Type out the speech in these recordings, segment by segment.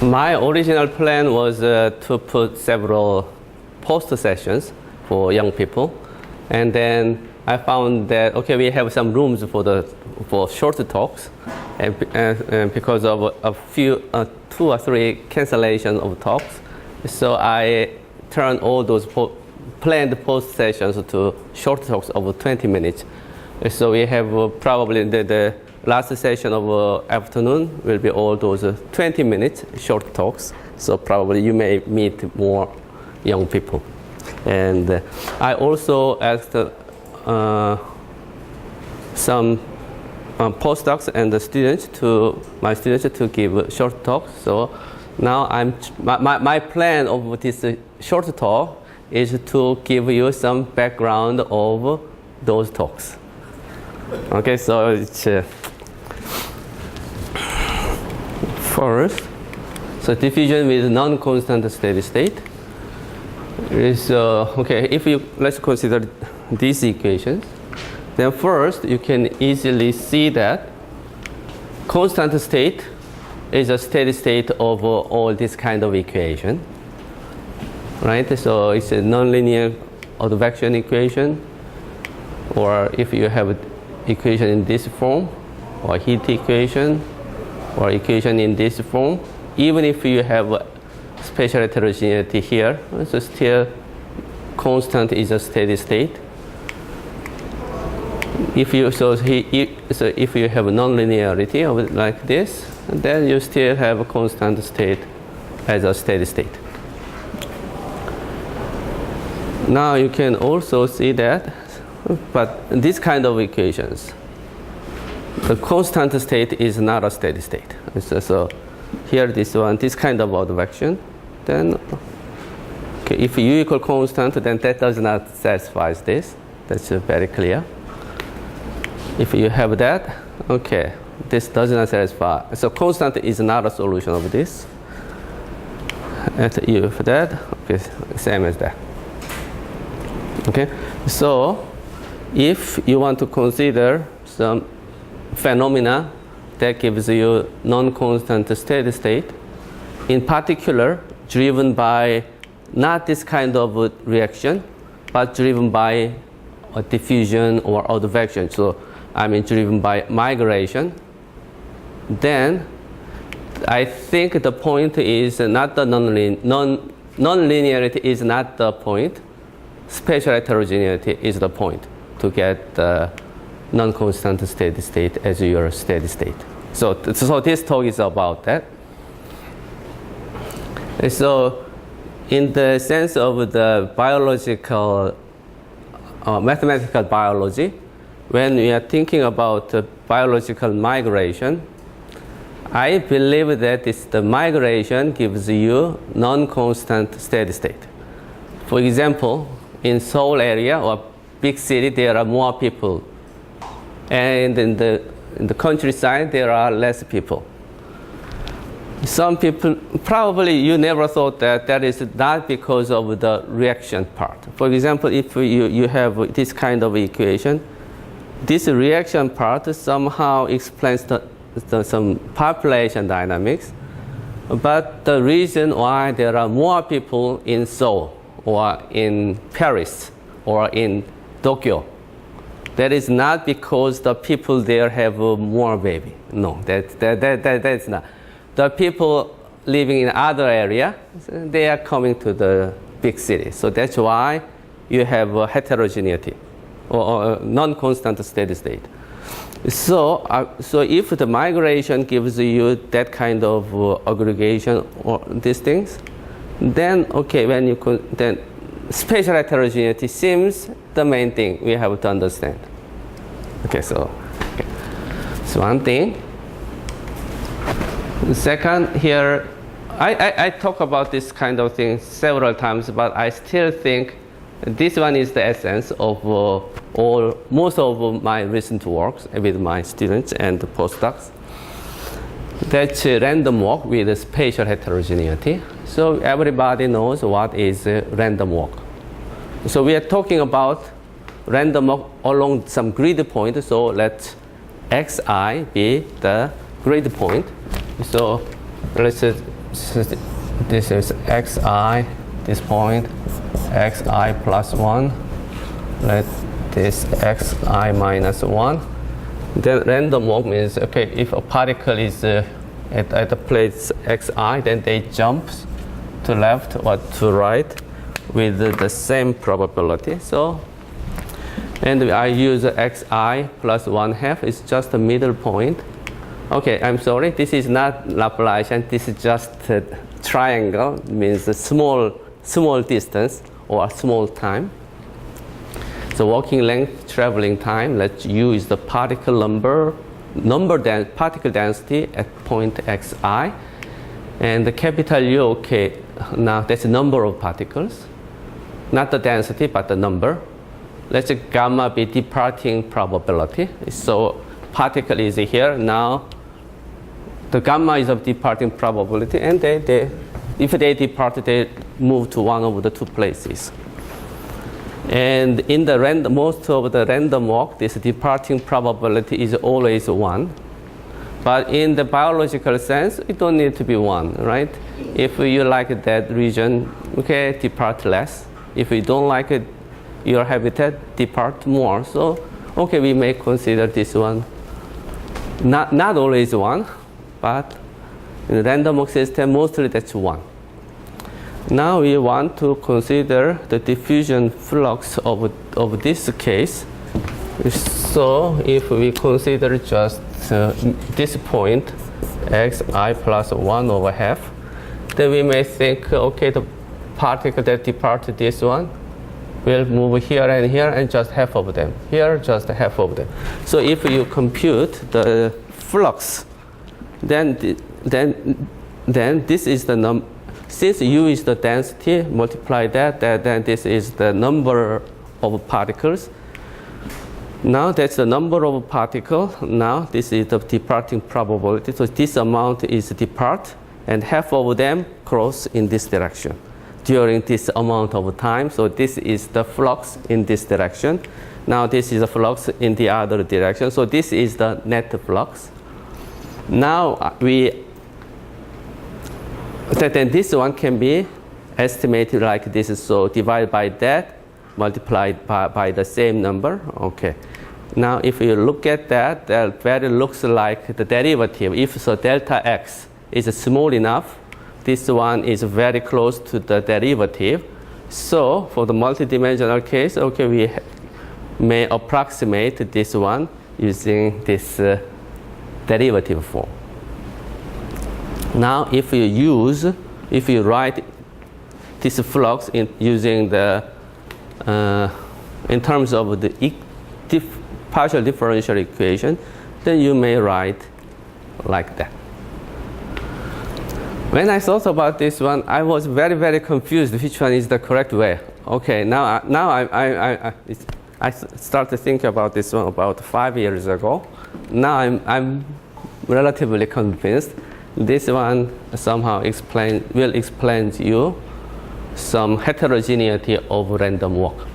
My original plan was to put several poster sessions for young people, and then I found that okay, we have some rooms for short talks, and because of a few 2 or 3 cancellations of talks, so I turned all those planned post sessions to short talks of 20 minutes. So we have probably the last session of afternoon will be all those 20 minutes short talks. So probably you may meet more young people. And I also asked some postdocs and the students my students to give short talks. So now my plan of this short talk is to give you some background of those talks. Okay, so it's first, so diffusion with non-constant steady state is okay. If you let's consider these equations, then first you can easily see that constant state is a steady state of all this kind of equation, right? So it's a nonlinear advection equation, or if you have an equation in this form, or heat equation, or equation in this form, even if you have spatial heterogeneity here, so still constant is a steady state. If you if you have a nonlinearity of it like this, then you still have a constant state as a steady state. Now you can also see that, but this kind of equations, the constant state is not a steady state. So here this kind of advection, then okay, if u equal constant, then that does not satisfy this. That's very clear. If you have that, okay, this does not satisfy. So constant is not a solution of this. And u of that, okay, same as that. Okay, so if you want to consider some phenomena that gives you non-constant steady state, in particular driven by not this kind of reaction, but driven by a diffusion or advection, so I mean driven by migration, then I think the point is not the non-linearity is not the point. Spatial heterogeneity is the point to get the non-constant steady state as your steady state. So this talk is about that. And so in the sense of the biological, mathematical biology, when we are thinking about biological migration, I believe that the migration gives you non-constant steady state. For example, in Seoul area or big city, there are more people, and in the countryside there are less people. Some people, probably you never thought that is not because of the reaction part. For example, if you have this kind of equation, this reaction part somehow explains some population dynamics, but the reason why there are more people in Seoul or in Paris or in Tokyo, that is not because the people there have more baby. No, that's not. The people living in other area, they are coming to the big city. So that's why you have a heterogeneity or non-constant steady state. So if the migration gives you that kind of aggregation or these things, then okay, then spatial heterogeneity seems the main thing we have to understand. Okay, so one thing. Second, here, I talk about this kind of thing several times, but I still think this one is the essence of most of my recent works with my students and postdocs. That's random walk with spatial heterogeneity. So everybody knows what is random walk. So we are talking about random walk along some grid point. So let xi be the grid point. So let's this is xi, this point, xi plus 1. Let this xi minus 1. Then random walk means, okay, if a particle is at the place xi, then they jump to left or to right with the same probability. So, and I use xi plus 1/2. It's just the middle point. Okay, I'm sorry, this is not Laplacian. This is just a triangle. It means a small distance or a small time. So walking length, traveling time. Let U is the particle particle density at point xi, and the capital U. Okay, now that's the number of particles, not the density, but the number. Let's gamma be departing probability. So particle is here now. The gamma is of departing probability, and if they depart, they move to one of the two places. And in the most of the random walk, this departing probability is always 1. But in the biological sense, it don't need to be 1, right? If you like that region, okay, depart less. If you don't like it, your habitat, depart more. So, okay, we may consider this one not always 1, but in the random walk system, mostly that's 1. Now we want to consider the diffusion flux of this case. So if we consider just this point, xi plus 1/2, then we may think, okay, the particle that departed this one will move here and here, and just half of them. Here, just half of them. So if you compute the flux, then this is the number. Since U is the density, multiply that, then this is the number of particles. Now that's the number of particles. Now this is the departing probability. So this amount is depart, and half of them cross in this direction during this amount of time. So this is the flux in this direction. Now this is the flux in the other direction. So this is the net flux. Now then this one can be estimated like this. So divide by that, multiplied by the same number. Okay. Now if you look at that, that value looks like the derivative. If so, delta x is small enough, this one is very close to the derivative. So for the multidimensional case, okay, we may approximate this one using this derivative form. Now, if you write this flux using the in terms of the partial differential equation, then you may write like that. When I thought about this one, I was very, very confused which one is the correct way. Okay, now I started to think about this one about 5 years ago. Now I'm relatively convinced. This one somehow will explain to you some heterogeneity of random walk.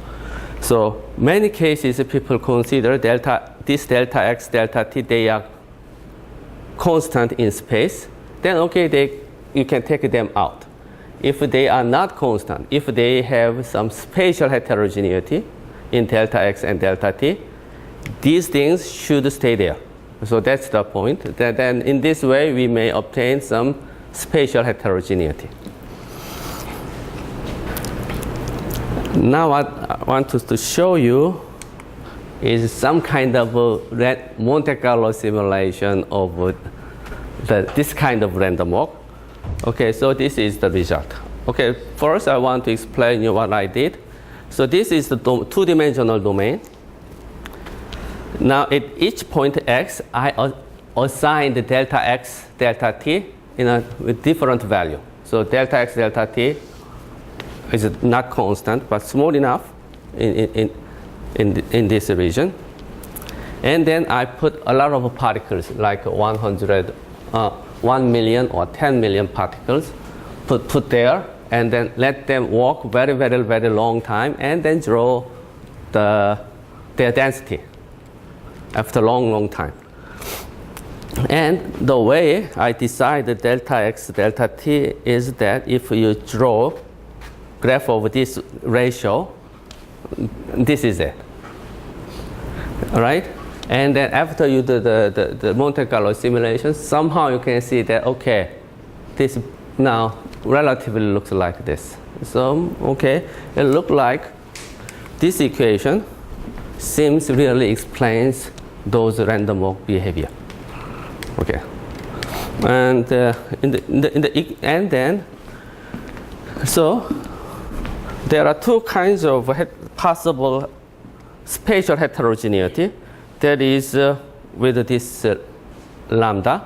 So many cases people consider this delta x, delta t, they are constant in space. Then okay, you can take them out. If they are not constant, if they have some spatial heterogeneity in delta x and delta t, these things should stay there. So that's the point. Then in this way, we may obtain some spatial heterogeneity. Now what I want to show you is some kind of Monte Carlo simulation of this kind of random walk. Okay, so this is the result. Okay, first I want to explain you what I did. So this is the two-dimensional domain. Now at each point x, I assigned delta x, delta t with different value. So delta x, delta t is not constant, but small enough in this region. And then I put a lot of particles, like 1 million or 10 million particles, put there, and then let them walk very, very, very long time, and then draw their density after long, long time. And the way I decide the delta x, delta t is that if you draw graph of this ratio, this is it. All right? And then after you do the Monte Carlo simulation, somehow you can see that, okay, this now relatively looks like this. So, okay, it looks like this equation seems really explains those random walk behavior. Okay, and and then so there are two kinds of possible spatial heterogeneity. That is with this lambda,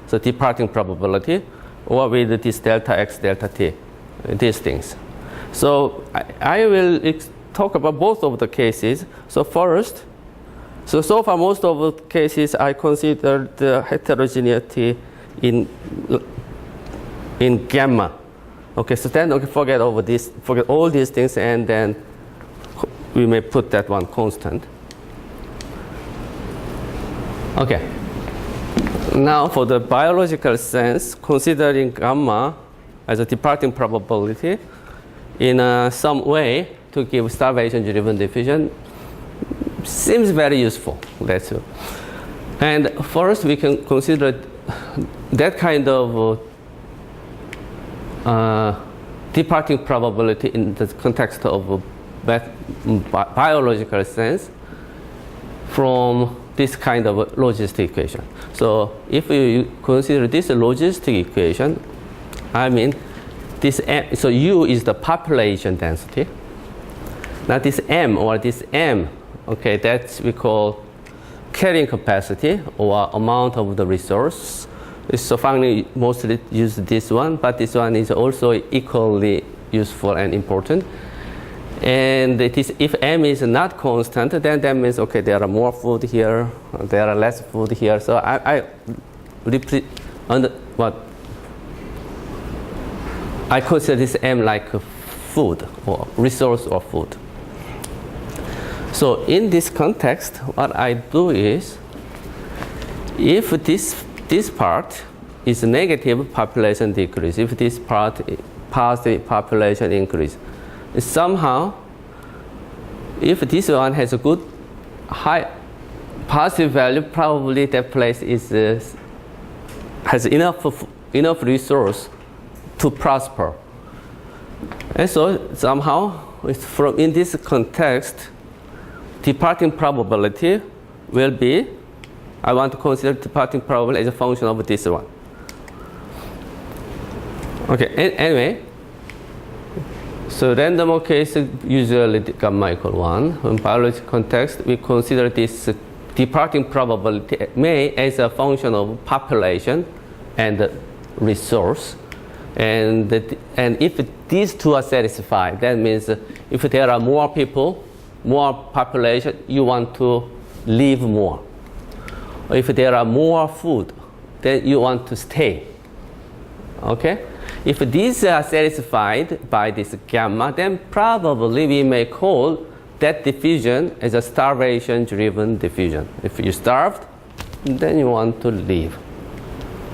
so departing probability, or with this delta x, delta t, these things. So I will talk about both of the cases. So first, so far most of the cases I consider the heterogeneity in gamma. Okay, so then okay, forget all these things, and then we may put that one constant. Okay. Now for the biological sense, considering gamma as a departing probability in some way to give starvation-driven diffusion seems very useful. That's it. And first, we can consider that kind of departing probability in the context of biological sense from this kind of logistic equation. So if you consider this logistic equation, I mean this M, so U is the population density. Now this M or this M, okay, that's we call carrying capacity or amount of the resource. So finally mostly use this one, but this one is also equally useful and important. And it is, if M is not constant, then that means, okay, there are more food here, there are less food here. So I consider this M like food or resource or food. So in this context, what I do is, if this part is negative, population decrease. If this part is positive, population increase. Somehow, if this one has a good high positive value, probably that place is has enough resource to prosper. And so somehow, from in this context, departing probability will be, I want to consider departing probability as a function of this one. Okay, anyway, so random case usually gamma equal 1. In biological context, we consider this departing probability may as a function of population and resource. And if these two are satisfied, that means if there are more people, more population, you want to live more. Or if there are more food, then you want to stay. Okay? If these are satisfied by this gamma, then probably we may call that diffusion as a starvation-driven diffusion. If you're starved, then you want to live.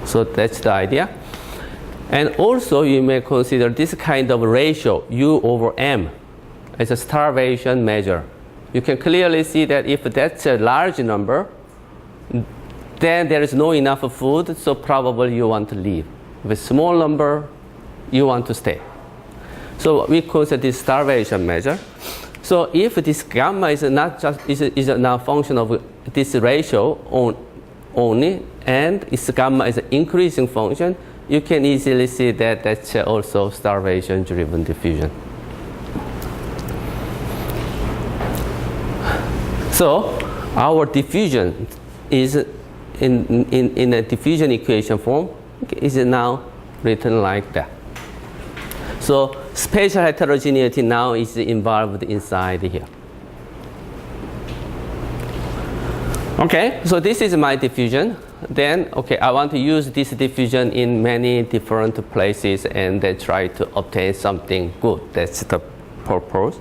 So that's the idea. And also you may consider this kind of ratio, U over M, as a starvation measure. You can clearly see that if that's a large number, then there is no enough food, so probably you want to leave. With a small number, you want to stay. So we consider this starvation measure. So if this gamma is not just is now a function of this ratio only, and its gamma is an increasing function, you can easily see that that's also starvation-driven diffusion. So our diffusion is in a diffusion equation form is now written like that. So spatial heterogeneity now is involved inside here. Okay, so this is my diffusion. Then, okay, I want to use this diffusion in many different places and then try to obtain something good. That's the purpose.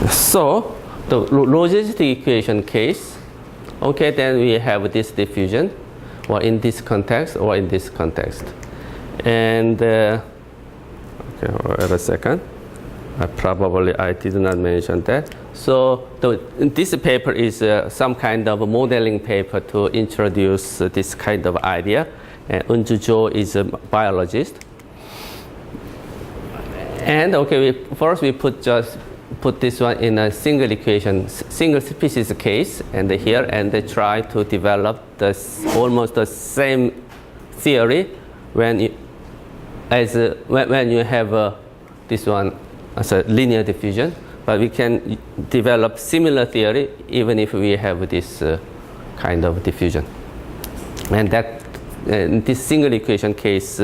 So the logistic equation case, okay, then we have this diffusion, or in this context, or in this context. And, okay, wait a second. I did not mention that. So this paper is some kind of a modeling paper to introduce this kind of idea. And Eunju is a biologist. And okay, first we put this one in a single equation, single species case, and here, and they try to develop almost the same theory when you have this one as a linear diffusion. But we can develop similar theory even if we have this kind of diffusion. And this single equation case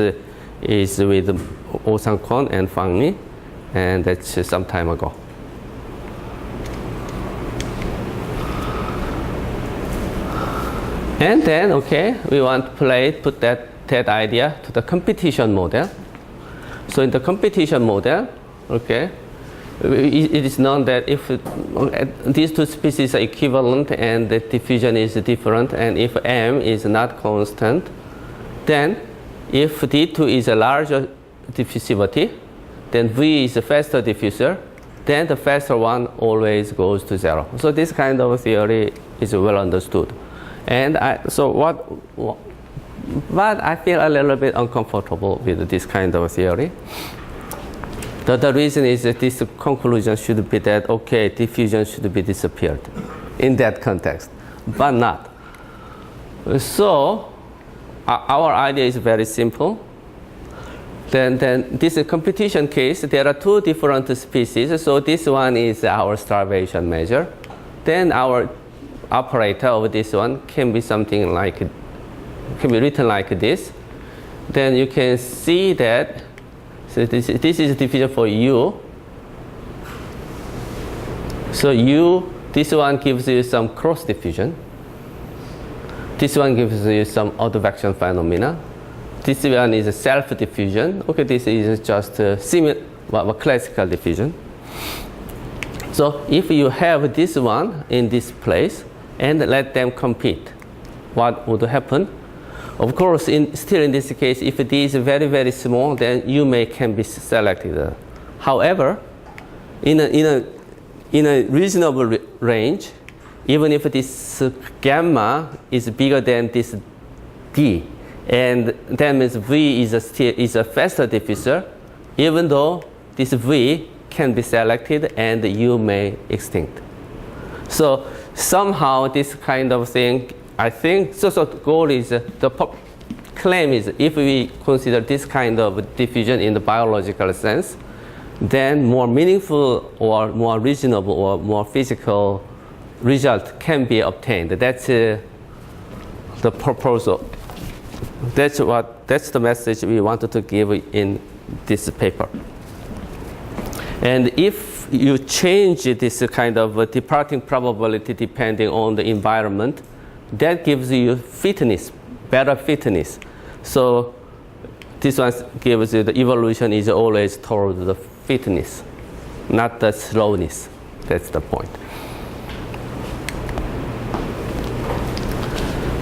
is with Oh Sang-kwon and Fang Mi, and that's some time ago. And then, okay, we want to put that idea to the competition model. So in the competition model, okay, it is known that if these two species are equivalent and the diffusion is different, and if M is not constant, then if D2 is a larger diffusivity, then V is a faster diffuser, then the faster one always goes to 0. So this kind of theory is well understood. And but I feel a little bit uncomfortable with this kind of theory. The reason is that this conclusion should be that, okay, diffusion should be disappeared in that context, but not. So our idea is very simple. Then this competition case, there are two different species. So this one is our starvation measure. Then our operator of this one can be something like, can be written like this. Then you can see that, so this is diffusion for U. So U, this one gives you some cross diffusion. This one gives you some advection phenomena. This one is a self-diffusion. Okay, this is just a classical diffusion. So if you have this one in this place and let them compete, what would happen? Of course, still in this case, if D is very, very small, then U can be selected. However, in a reasonable range, even if this gamma is bigger than this D, and that means V is a faster diffuser, even though this V can be selected and U may extinct. So somehow this kind of thing, I think, so the goal is, the claim is, if we consider this kind of diffusion in the biological sense, then more meaningful or more reasonable or more physical result can be obtained. That's the proposal. That's the message we wanted to give in this paper. And if you change this kind of departing probability depending on the environment, that gives you fitness, better fitness. So this one gives you the evolution is always toward the fitness, not the slowness. That's the point.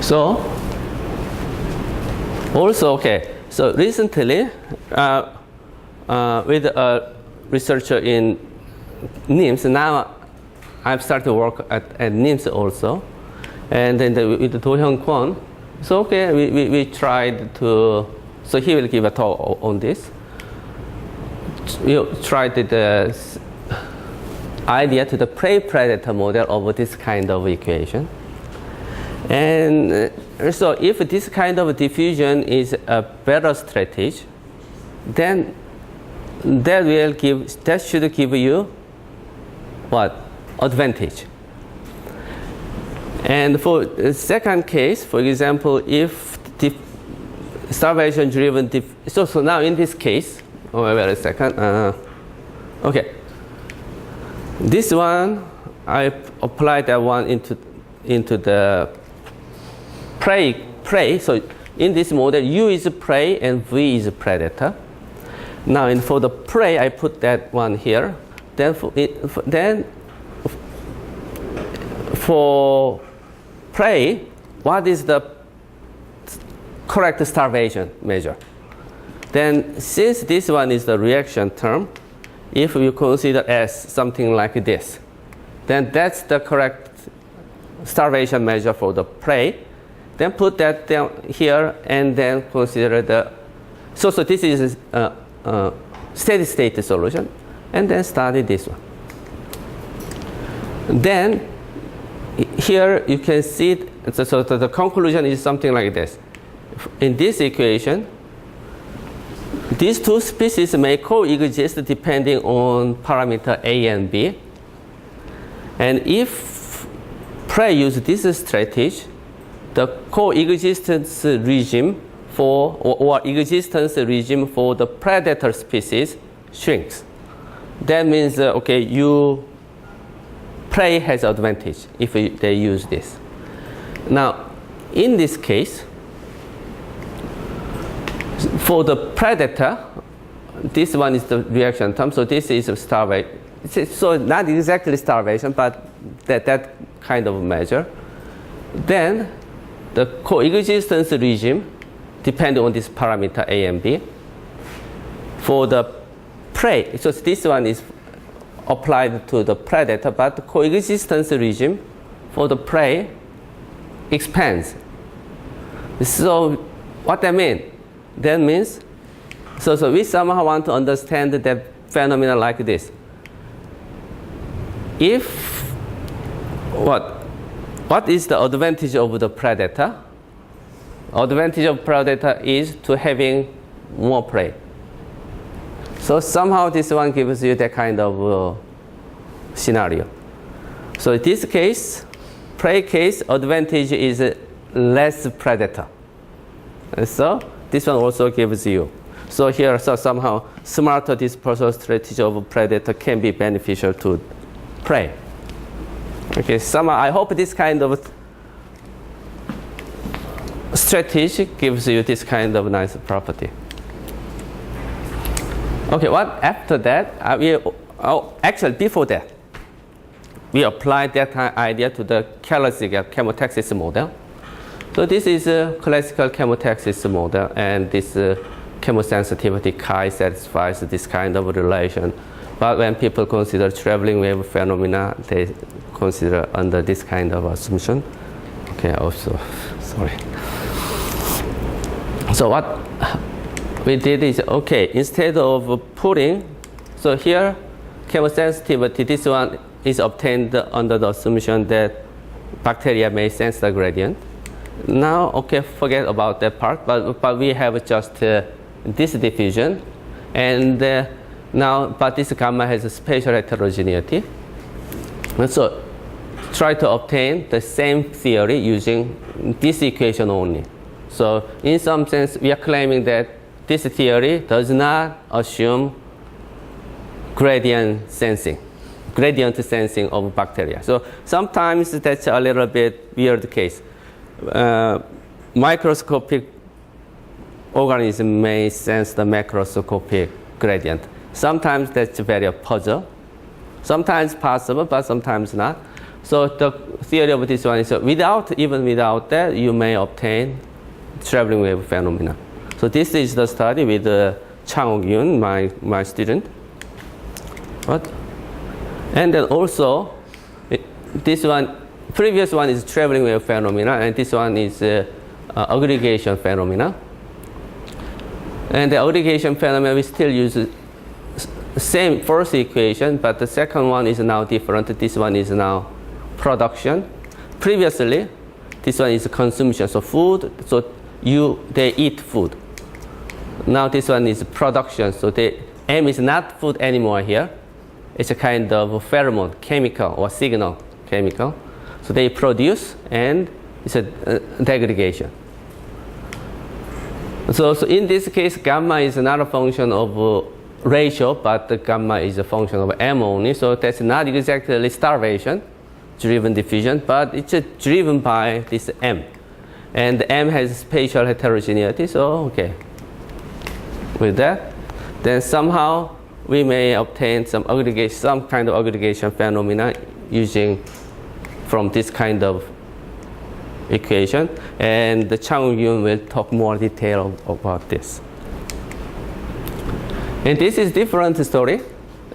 So also, okay, so recently with a researcher in NIMS, now I've started to work at NIMS also, and then with Do Hyung Kwon. So okay, we tried to, so he will give a talk on this. We tried the idea to the prey-predator model of this kind of equation. And so if this kind of diffusion is a better strategy, then that should give you what? Advantage. And for the second case, for example, if the starvation driven, so now in this case, oh wait a second, okay. This one, I applied that one into the prey. So in this model, U is prey and V is predator. Now, for the prey, I put that one here. Then for prey, what is the correct starvation measure? Then since this one is the reaction term, if you consider as something like this, then that's the correct starvation measure for the prey. Then put that down here and then consider the, so this is a steady state solution, and then study this one. Then here you can see, so the conclusion is something like this. In this equation, these two species may coexist depending on parameter A and B. And if prey use this strategy, the coexistence regime for, or existence regime for the predator species shrinks. That means, okay, prey has advantage if they use this. Now, in this case, for the predator, this one is the reaction term, so this is starvation. So not exactly starvation, but that kind of measure. Then the coexistence regime depends on this parameter A and B. For the prey, so this one is applied to the predator, but the coexistence regime for the prey expands. So what that means? That means, so we somehow want to understand that phenomena like this. If, what is the advantage of the predator? Advantage of predator is to having more prey. So somehow this one gives you that kind of scenario. So in this case, prey case, advantage is less predator. And so this one also gives you. So here, so somehow smarter dispersal strategy of predator can be beneficial to prey. Okay, somehow I hope this kind of strategy gives you this kind of nice property. Okay, what after that? Actually, before that, we applied that idea to the classical chemotaxis model. So this is a classical chemotaxis model, and this chemosensitivity KAIST satisfies this kind of relation. But when people consider traveling wave phenomena, they consider under this kind of assumption. Okay, also, sorry. So what we did is, okay, instead of putting, so here, chemosensitivity, this one is obtained under the assumption that bacteria may sense the gradient. Now, okay, forget about that part, but we have just this diffusion, and now, but this gamma has a spatial heterogeneity. And so try to obtain the same theory using this equation only. So in some sense, we are claiming that this theory does not assume gradient sensing of bacteria. So sometimes that's a little bit weird case. Microscopic organism may sense the macroscopic gradient. Sometimes that's very a puzzle. Sometimes possible, but sometimes not. So the theory of this one is even without that, you may obtain traveling wave phenomena. So this is the study with Chang Yun, my student. What? And then also, this one, previous one is traveling wave phenomena, and this one is aggregation phenomena. And the aggregation phenomena, we still use same first equation, but the second one is now different. This one is now production. Previously, this one is consumption, so food, so they eat food. Now this one is production, so M is not food anymore here. It's a kind of pheromone, chemical, or signal chemical. So they produce, and it's a degradation. So in this case, gamma is not a function of ratio, but the gamma is a function of M only. So that's not exactly starvation-driven diffusion, but it's driven by this M. And M has spatial heterogeneity, so okay. With that, then somehow we may obtain some kind of aggregation phenomena using from this kind of equation, and the Chang-Yun will talk more detail about this. And this is different story.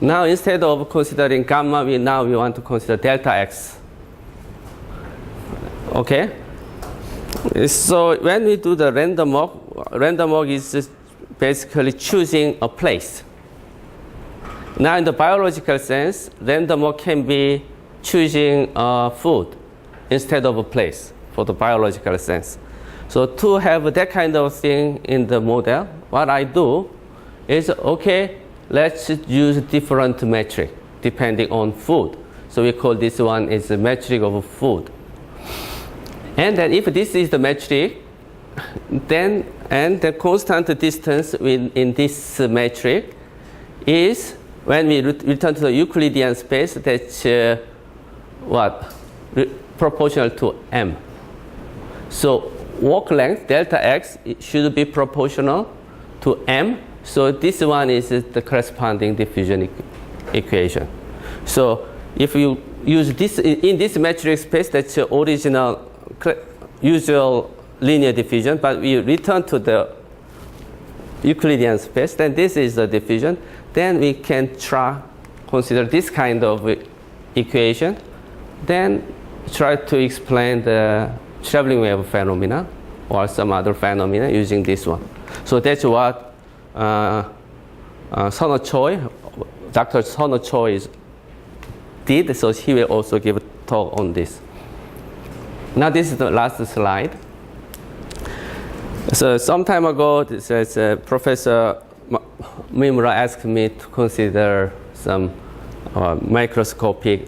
Now instead of considering gamma, we want to consider delta x. Okay? So when we do the random walk is just basically choosing a place. Now in the biological sense, random walk can be choosing food instead of a place for the biological sense. So to have that kind of thing in the model, what I do is, okay, let's use different metric depending on food. So we call this one is the metric of food. And then if this is the metric, then and the constant distance in this metric is, when we return to the Euclidean space, that's proportional to m. So walk length delta x should be proportional to m. So this one is the corresponding diffusion equation. So if you use this in this metric space, that's the original usual linear diffusion, but we return to the Euclidean space, then this is the diffusion. Then we can consider this kind of equation, then try to explain the traveling wave phenomena or some other phenomena using this one. So that's what Dr. Sono Choi did, so he will also give a talk on this. Now this is the last slide. So some time ago, Professor Mimura asked me to consider some microscopic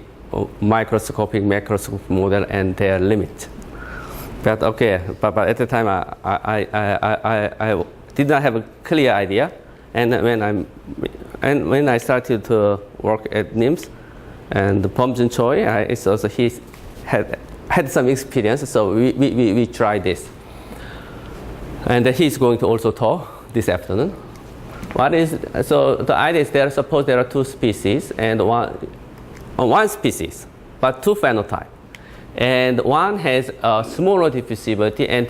macroscopic model and their limit. But okay, but at the time I did not have a clear idea, and when I started to work at NIMS, and Bom-Jun Choi, he had some experience, so we tried this. And he's going to also talk this afternoon. So the idea is suppose there are two species and one species, but two phenotypes. And one has a smaller diffusivity and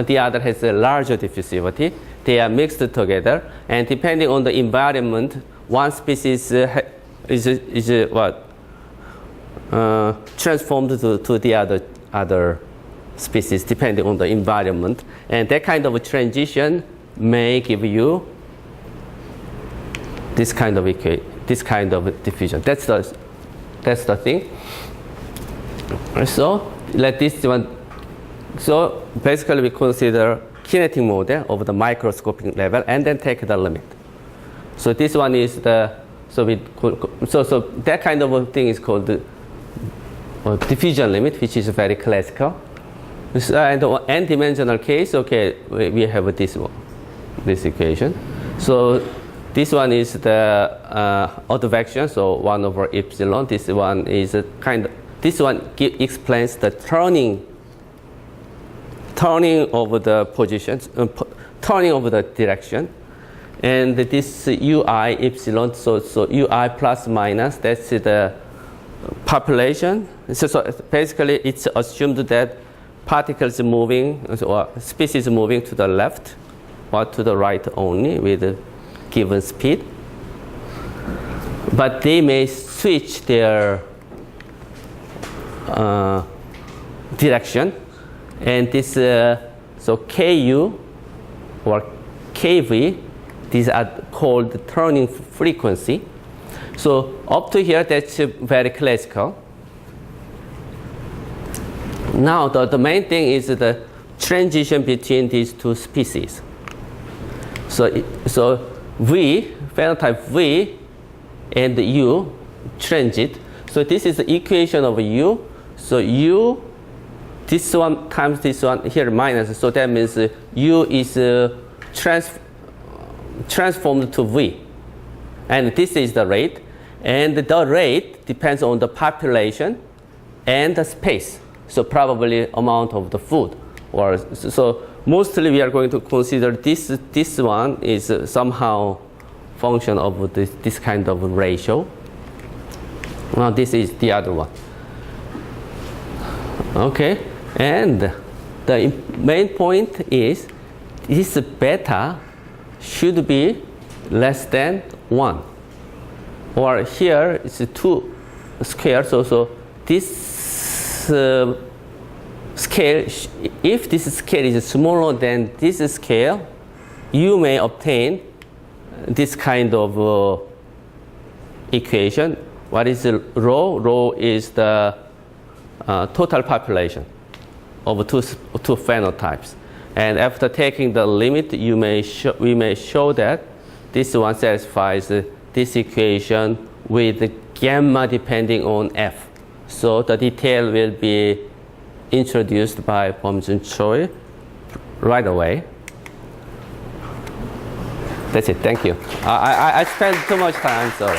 the other has a larger diffusivity. They are mixed together, and depending on the environment, one species is transformed to the other species depending on the environment, and that kind of a transition may give you this kind of diffusion. That's the thing. So let this one. So basically, we consider kinetic model of the microscopic level, and then take the limit. So this one is the so that kind of a thing is called the diffusion limit, which is very classical. And the n-dimensional case, okay, we have this equation. So this one is the advection, so 1 over epsilon. This one is this one explains the turning over the positions, turning over the direction. And this ui epsilon, so ui plus minus, that's the population. So basically, it's assumed that particles moving, or species moving to the left or to the right only with a given speed. But they may switch their direction. And this, so Ku or Kv, these are called turning frequency. So up to here, that's very classical. Now the main thing is the transition between these two species. So V, phenotype V and U transit. So this is the equation of U. So U, this one times this one here minus. So that means U is transformed to V. And this is the rate. And the rate depends on the population and the space. So probably amount of the food. So mostly we are going to consider this one is somehow function of this kind of ratio. Now this is the other one. Okay, and the main point is this beta should be less than 1. Or here it's 2 squared, so this scale, if this scale is smaller than this scale, you may obtain this kind of equation. What is rho? Rho is the total population of two phenotypes. And after taking the limit, we may show that this one satisfies this equation with gamma depending on f. So the detail will be introduced by Bom-Jun Choi right away. That's it. Thank you. I spent too much time, sorry.